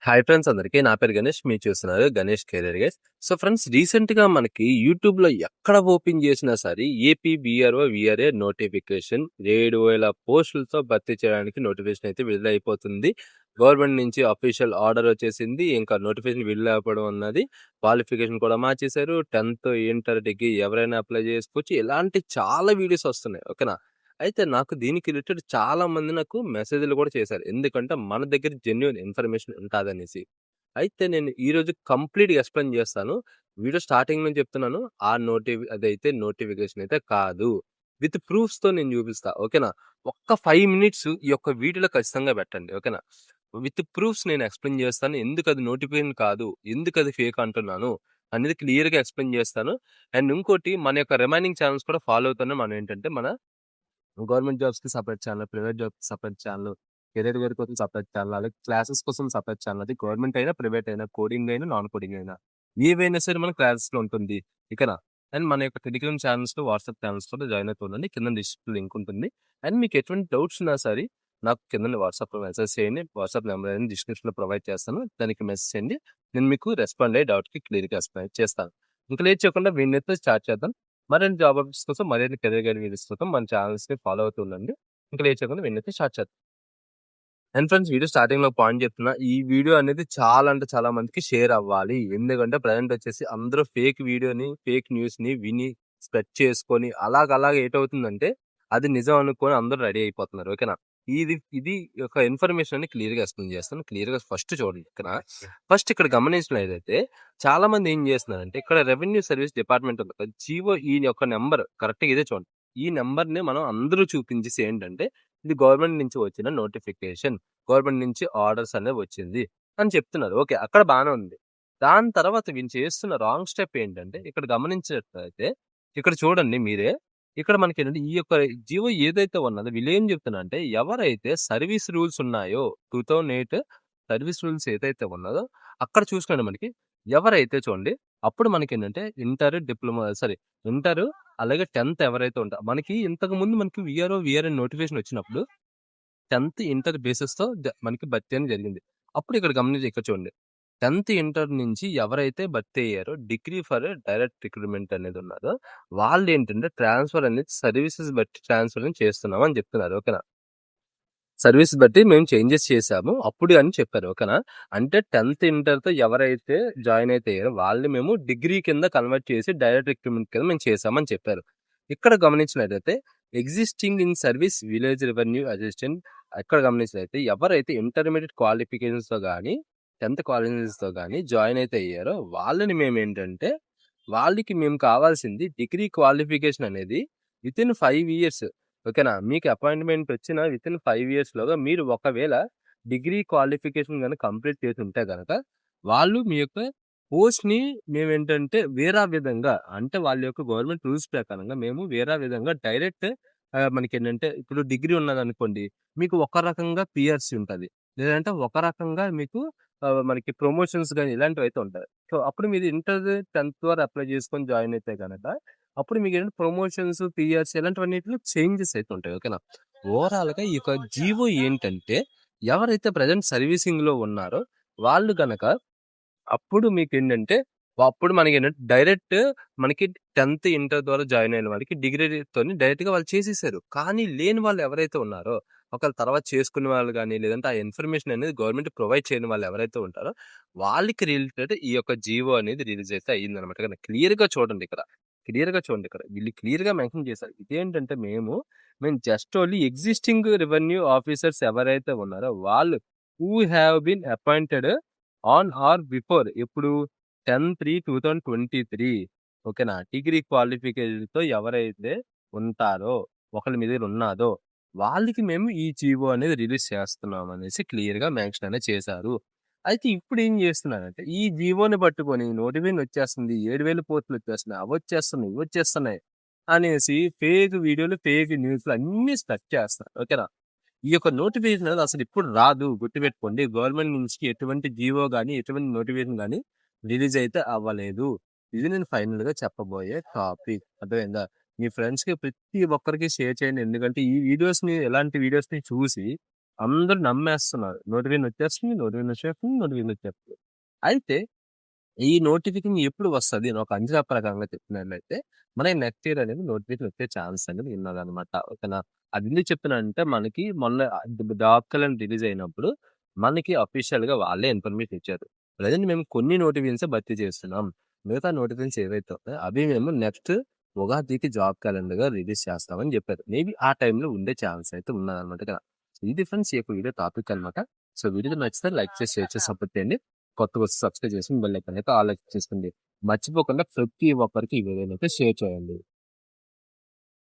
Hi friends అందరికీ. నా పేరు గణేష్. మీరు చూస్తున్నారు Ganesh career guys. So friends, రీసెంట్‌గా మనకి యూట్యూబ్‌లో ఎక్కడ ఓపెన్ చేసినా సరే ఏపీ బీఆర్ఓ, వీఆర్ఏ నోటిఫికేషన్ 7,000 పోస్టులతో భర్తీ చేయడానికి నోటిఫికేషన్ అయితే విడుదలైపోతుంది. గవర్నమెంట్ నుంచి అఫీషియల్ ఆర్డర్ వచ్చేసింది. ఇంకా నోటిఫికేషన్ విడుదలైపోవడం అన్నది. క్వాలిఫికేషన్ కూడా మార్చేశారు. 10థ్, ఇంటర్, డిగ్రీ ఎవరైనా అప్లై చేసుకోవచ్చు. ఇలాంటి చాలా వీడియోస్ వస్తున్నాయి. ఓకేనా? అయితే నాకు దీనికి రిలేటెడ్ చాలా మంది నాకు మెసేజ్‌లు కూడా చేశారు. ఎందుకంటే మన దగ్గర జెన్యూన్ ఇన్ఫర్మేషన్ ఉంటాదనేసి. అయితే నేను ఈరోజు కంప్లీట్‌గా ఎక్స్‌ప్లెయిన్ చేస్తాను. వీడియో స్టార్టింగ్ నుంచి చెప్తున్నాను. అదైతే నోటిఫికేషన్ అయితే కాదు. విత్ ప్రూఫ్స్‌తో నేను చూపిస్తా. ఓకేనా? ఒక్క 5 మినిట్స్ ఈ యొక్క వీడియోలో ఖచ్చితంగా పెట్టండి. ఓకేనా? విత్ ప్రూఫ్స్ నేను ఎక్స్‌ప్లెయిన్ చేస్తాను. ఎందుకు అది నోటిఫికేషన్ కాదు, ఎందుకు అది ఫేక్ అంటున్నాను అనేది క్లియర్‌గా ఎక్స్‌ప్లెయిన్ చేస్తాను. అండ్ ఇంకోటి, మన యొక్క రిమైనింగ్ ఛానెల్స్ కూడా ఫాలో అవుతూనే మనం ఏంటంటే మన గవర్నమెంట్ జాబ్స్‌కి సెపరేట్ ఛానల్, ప్రైవేట్ జాబ్స్‌కి సెపరేట్ ఛానల్, కెరీర్ వేర్ కోసం సెపరేట్ ఛానల్, అలాగే క్లాసెస్ కోసం సెపరేట్ ఛానల్. అది గవర్నమెంట్ అయినా, ప్రైవేట్ అయినా, కోడింగ్ అయినా, నాన్ కోడింగ్ అయినా ఏవైనా సరే మన క్లాసెస్‌లో ఉంటుంది. ఇకనా అండ్ మన యొక్క టెలిగ్రామ్ ఛానల్స్‌లో, వాట్సాప్ ఛానల్స్ కూడా జాయిన్ అవుతూ ఉండండి. కింద డిస్క్రిప్షన్‌లో లింక్ ఉంటుంది. అండ్ మీకు ఎటువంటి డౌట్స్ ఉన్నా సరే నాకు కిందనే వాట్సాప్‌లో మెసేజ్ చేయండి. వాట్సాప్ నెంబర్ అనేది డిస్క్రిప్షన్‌లో ప్రొవైడ్ చేస్తాను. దానికి మెసేజ్ చేయండి. నేను మీకు రెస్పాండ్ అయ్యి డౌట్‌కి క్లియర్‌గా ఎక్స్‌ప్లెయిన్ చేస్తాను. ఇంక లేట్ చేయకుండా వీడియోతో స్టార్ట్ చేద్దాం. మరిన్ని జాబ్ అప్డేట్స్ కోసం, మరిన్ని కెరీర్ గైడ్ వీడియోస్ కోసం మన ఛానల్స్‌ని ఫాలో అవుతూ ఉండండి. ఇంకా లేట్ చేయకుండా వీడియోని స్టార్ట్ చేద్దాం. అండ్ ఫ్రెండ్స్, వీడియో స్టార్టింగ్‌లో పాయింట్ చెప్తున్నా. ఈ వీడియో అనేది చాలా అంటే చాలా మందికి షేర్ అవ్వాలి. ఎందుకంటే ప్రెజెంట్ వచ్చేసి అందరూ ఫేక్ వీడియోని, ఫేక్ న్యూస్‌ని విని స్ప్రెడ్ చేసుకొని అలాగ ఏటవుతుందంటే అది నిజం అనుకోని అందరూ రెడీ అయిపోతున్నారు. ఓకేనా? ఇది ఒక ఇన్ఫర్మేషన్ అని క్లియర్‌గా ఎక్స్‌ప్లెయిన్ చేస్తాను. క్లియర్‌గా ఫస్ట్ చూడండి. ఫస్ట్ ఇక్కడ గమనించినట్లయితే చాలా మంది ఏం చేస్తున్నారంటే, ఇక్కడ రెవెన్యూ సర్వీస్ డిపార్ట్మెంట్ ఉంది కదా, జీవో ఈ యొక్క నెంబర్ కరెక్ట్‌గా ఇదే చూడండి. ఈ నెంబర్‌ని మనం అందరూ చూపించేసి ఏంటంటే ఇది గవర్నమెంట్ నుంచి వచ్చిన నోటిఫికేషన్, గవర్నమెంట్ నుంచి ఆర్డర్స్ అనేది వచ్చింది అని చెప్తున్నారు. ఓకే, అక్కడ బానే ఉంది. దాని తర్వాత వీళ్ళు చేస్తున్న రాంగ్ స్టెప్ ఏంటంటే, ఇక్కడ గమనించినట్లయితే ఇక్కడ చూడండి మీరే. ఇక్కడ మనకేంటంటే ఈ యొక్క జీవో ఏదైతే ఉన్నదో వీళ్ళేం చెప్తున్నారంటే, ఎవరైతే సర్వీస్ రూల్స్ ఉన్నాయో 2008 సర్వీస్ రూల్స్ ఏదైతే ఉన్నదో అక్కడ చూసుకోండి మనకి. ఎవరైతే చూడండి, అప్పుడు మనకేంటంటే ఇంటర్ అలాగే 10థ్ ఎవరైతే ఉంటారో మనకి ఇంతకుముందు మనకి వీఆర్ఏ నోటిఫికేషన్ వచ్చినప్పుడు 10థ్, ఇంటర్ బేసిస్‌తో మనకి భర్తీ అనేది జరిగింది. అప్పుడు ఇక్కడ గమనించి ఇక్కడ చూడండి. 10థ్, ఇంటర్ నుంచి ఎవరైతే భర్తీ అయ్యారో డిగ్రీ ఫర్ డైరెక్ట్ రిక్రూట్‌మెంట్ అనేది ఉన్నదో వాళ్ళేంటంటే ట్రాన్స్‌ఫర్ అనేది సర్వీసెస్ బట్టి ట్రాన్స్‌ఫర్ అనేది చేస్తున్నాం అని చెప్తున్నారు. ఓకేనా? సర్వీస్ బట్టి మేము చేంజెస్ చేశాము అప్పుడు అని చెప్పారు. ఓకేనా? అంటే 10థ్, ఇంటర్‌తో ఎవరైతే జాయిన్ అయితే అయ్యారో వాళ్ళని మేము డిగ్రీ కింద కన్వర్ట్ చేసి డైరెక్ట్ రిక్రూట్‌మెంట్ కింద మేము చేశామని చెప్పారు. ఇక్కడ గమనించినట్లయితే existing in service village revenue assistant, ఎక్కడ గమనించినట్లయితే ఎవరైతే ఇంటర్మీడియట్ క్వాలిఫికేషన్స్‌తో గాని, 10థ్ క్వాలిఫికేషన్స్‌తో గాని జాయిన్ అయితే అయ్యారో వాళ్ళని మేమేంటంటే వాళ్ళకి మేము కావాల్సింది డిగ్రీ క్వాలిఫికేషన్ అనేది వితిన్ 5 ఇయర్స్. ఓకేనా? మీకు అపాయింట్‌మెంట్ వచ్చిన వితిన్ 5 ఇయర్స్‌లోగా మీరు ఒకవేళ డిగ్రీ క్వాలిఫికేషన్ గనక కంప్లీట్ చేసుంటే గనక, వాళ్ళు మీ యొక్క పోస్ట్‌ని మేమేంటంటే వేరే విధంగా, అంటే వాళ్ళ యొక్క గవర్నమెంట్ రూల్స్ ప్రకారంగా మేము వేరే విధంగా డైరెక్ట్ మనకేంటంటే ఇప్పుడు డిగ్రీ ఉన్నదనుకోండి, మీకు ఒక రకంగా పీఆర్సీ ఉంటది. లేదంటే ఒక రకంగా మీకు మనకి ప్రమోషన్స్ గాని ఇలాంటివైతే ఉంటాయి. సో, అప్పుడు మీరు ఇంటర్, 10థ్ వరకు అప్లై చేసుకొని జాయిన్ అయితే గనక అప్పుడు మీకేంటంటే ప్రమోషన్స్, పీఆర్‌సీ ఇలాంటివన్నిటిలో చేంజెస్ అయితే ఉంటాయి. ఓకేనా? ఓవరాల్‌గా ఈ యొక్క జీవో ఏంటంటే, ఎవరైతే ప్రెజెంట్ సర్వీసింగ్‌లో ఉన్నారో వాళ్ళు గనక అప్పుడు మీకేంటంటే అప్పుడు మనకేంటంటే డైరెక్ట్ మనకి 10థ్, ఇంటర్ ద్వారా జాయిన్ అయిన వాళ్ళకి డిగ్రీతోని డైరెక్ట్‌గా వాళ్ళు చేసేసారు. కానీ లేని వాళ్ళు ఎవరైతే ఉన్నారో, ఒకవేళ తర్వాత చేసుకునే వాళ్ళు గాని, లేదంటే ఆ ఇన్ఫర్మేషన్ అనేది గవర్నమెంట్ ప్రొవైడ్ చేయని వాళ్ళు ఎవరైతే ఉంటారో, వాళ్ళకి రిలేటెడ్ ఈ యొక్క జీవో అనేది రిలీజ్ అయితే అయ్యిందనమాట. క్లియర్‌గా చూడండి ఇక్కడ. క్లియర్‌గా చూడండి ఇక్కడ. వీళ్ళు క్లియర్‌గా మెన్షన్ చేశారు. ఇదేంటంటే మేము just only existing revenue officers ఎవరైతే ఉన్నారో వాళ్ళు who have been appointed on or before ఎప్పుడు 10/3/2023 ఓకేనా? డిగ్రీ క్వాలిఫికేషన్‌తో ఎవరైతే ఉంటారో, ఒకళ్ళ మీ దగ్గర ఉన్నాదో వాళ్ళకి మేము ఈ జీవో అనేది రిలీజ్ చేస్తున్నాం అనేసి క్లియర్‌గా మెన్షన్ అనేది చేశారు. అయితే ఇప్పుడు ఏం చేస్తున్నారంటే ఈ జీవోని పట్టుకొని నోటిఫికేషన్ వచ్చేస్తుంది. 7,000 పోస్టులు వచ్చేస్తున్నాయి. అవొచ్చేస్తున్నాయి, ఇవొచ్చేస్తున్నాయి అనేసి ఫేక్ వీడియోలు, ఫేక్ న్యూస్‌లు అన్నీ స్ప్రెడ్ చేస్తున్నారు. ఓకేనా? ఈ యొక్క నోటిఫికేషన్ అనేది అసలు ఇప్పుడు రాదు. గుర్తుపెట్టుకోండి. గవర్నమెంట్ నుంచి ఎటువంటి జీవో గాని, ఎటువంటి నోటిఫికేషన్ గాని రిలీజ్ అయితే అవ్వలేదు. ఇది నేను ఫైనల్‌గా చెప్పబోయే టాపిక్. అర్థమైందా? మీ ఫ్రెండ్స్‌కి ప్రతి ఒక్కరికి షేర్ చేయండి. ఎందుకంటే ఈ వీడియోస్‌ని, ఇలాంటి వీడియోస్‌ని చూసి అందరూ నమ్మేస్తున్నారు. నోటిఫికేషన్ వచ్చేస్తుంది, నోటిఫికేషన్ వచ్చేస్తుంది, నోటిఫికేషన్ వచ్చేస్తుంది. అయితే ఈ నోటిఫికేషన్ ఎప్పుడు వస్తది అని ఒక అంచనా ప్రకారంగా చెప్పినట్లయితే, మనకి నెక్స్ట్ ఇయర్ అనేది నోటిఫికేషన్ వచ్చే ఛాన్స్ అనేది ఉన్నదనమాట. ఓకేనా? అది ఎందుకు చెప్తున్నానంటే మనకి మొన్న జాబ్ క్యాలెండర్ రిలీజ్ అయినప్పుడు మనకి అఫీషియల్‌గా వాళ్ళే ఇన్ఫర్మేషన్ ఇచ్చారు. ప్రెజెంట్ మేము కొన్ని నోటిఫికేషన్సే భర్తీ చేస్తున్నాం. మిగతా నోటిఫికేషన్స్ ఏవైతే ఉన్నాయో అవి మేము నెక్స్ట్ ఉగాదికి జాబ్ క్యాలెండర్‌గా రిలీజ్ చేస్తామని చెప్పారు. మేబీ ఆ టైంలో ఉండే ఛాన్స్ అయితే ఉన్నదనమాట కదా! ఇది ఫ్రెండ్స్ ఈ యొక్క వీడియో టాపిక్ అనమాట. సో వీడియో నచ్చితే లైక్ చేసి, షేర్ చేసి సపోర్ట్ చేయండి. కొత్తగా వస్తే సబ్స్క్రైబ్ చేసి బెల్ ఐకాన్ అయితే ఆల్ అయితే చేసుకోండి. మర్చిపోకుండా ప్రతి ఒక్కరికి ఈ వీడియోని అయితే షేర్ చేయండి.